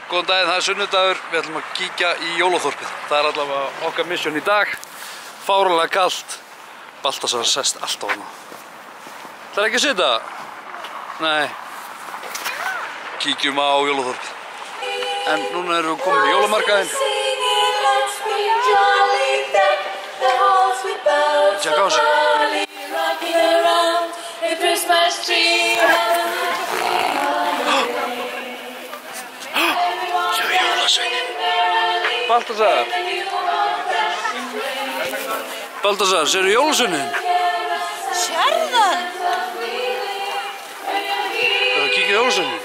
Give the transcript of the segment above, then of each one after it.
Góðan daginn, það er sunnudagur, við ætlum að kíkja í jólaþorpið. Það er allavega okkar mission í dag. Fáránlega kalt. Baltasar sest alltaf hana. Það er ekki að sitja? Nei. Kíkjum á jólaþorpið. En núna erum við komin í jólamarkaðinn. Tjekka á þessu. Baltasar! Baltasar, sérðu jólasveinin? Sérðu hann? Það er að kíkja í jólasveinin.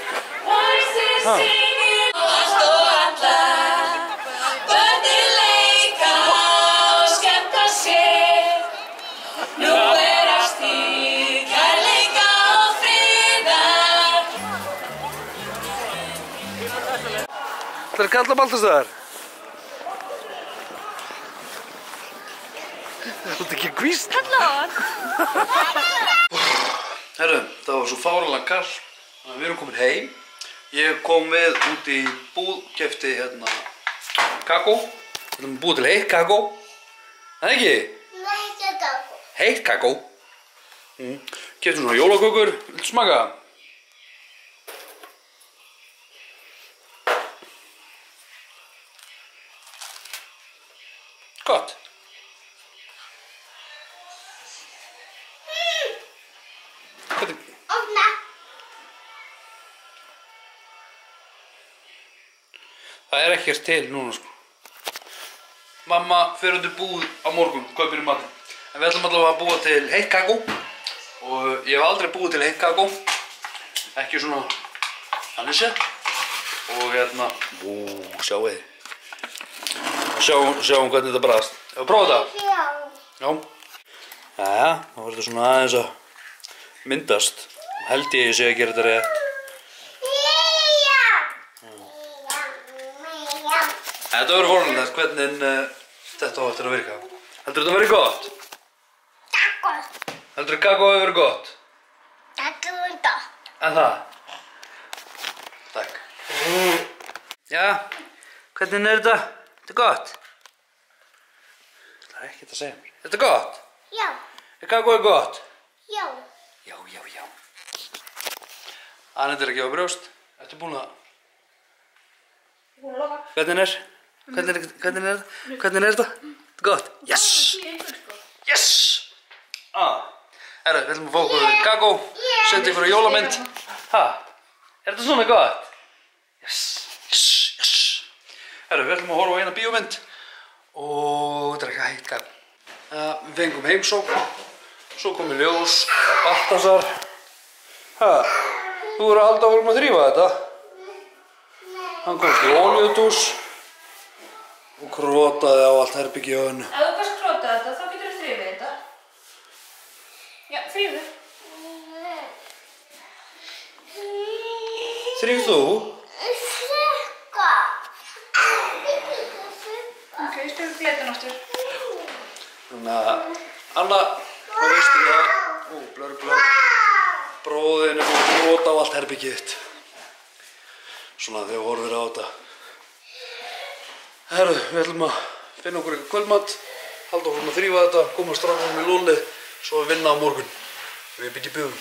Það er að kalla Baltasar. Þú ert ekki að kvísla? Kalla hann. Herru, það var svo fáránlega kalt. Þannig að við erum komin heim. Ég kom við út í búð, keypti hérna kakó. Við ætlum að búa til heitt kakó. Það er ekki? Heitt kakó. Heitt kakó. Keypti svona jólakökur. Viltu smaka? Gott. Opna. Það er ekkert til núna sko. Mamma fer út í búð á morgun, kaupir í matinn. En við ætlum allavega að búa til heitt kakó. Og ég hef aldrei búið til heitt kakó. Ekki svona þannig séð. Og hérna, sjáu þið. Sjáum hvernig þetta bræðast. Ef við prófa þetta? Já. Jæja, þá verður þetta svona aðeins að myndast. Held ég sé að gera þetta rétt. Þetta verður fórnulegt hvernig þetta á eftir að virka. Heldur þetta verið gott? Kakó. Heldur kakó hefur verið gott? Kakó er gott. En það? Takk. Já, hvernig er þetta? Þetta er gott? Það er ekkert að segja mér. Þetta er gott? Já. Er kakóið gott? Já. Já. Annette er að gefa brjóst. Ertu búin að... Búin að lofa. Hvernig er þetta? Hvernig er þetta? Þetta er gott? Yes! Yes! Herru, við ætlum að fá okkur kakó. Senda ykkur á jólamynd. Er þetta svona gott? Yes! Herru, við ætlum að horfa á eina bíómynd og drekka heitt kakó. Við fengum heimsókn. Svo kom í ljós að Baltasar. Þú verður að halda áfram að þrífa þetta. Hann komst í olíudús og krotaði á allt herbergi á hennu. Ef þú kannski krota þetta, þá getur þú þrifið þetta. Já, þrifið. Þríf þú? Ok, ég spilur flétun aftur. Þannig að Anna, þá veistu það. Blör. Bróðin er búin að krota á allt herbergið þitt. Svona þegar þú horfir á þetta. Herru, við ætlum að finna okkur eitthvað kvöldmat. Halda okkur að þrífa þetta, koma strákunum í lúlið, svo við vinna á morgun. Við byggjum bjöfum.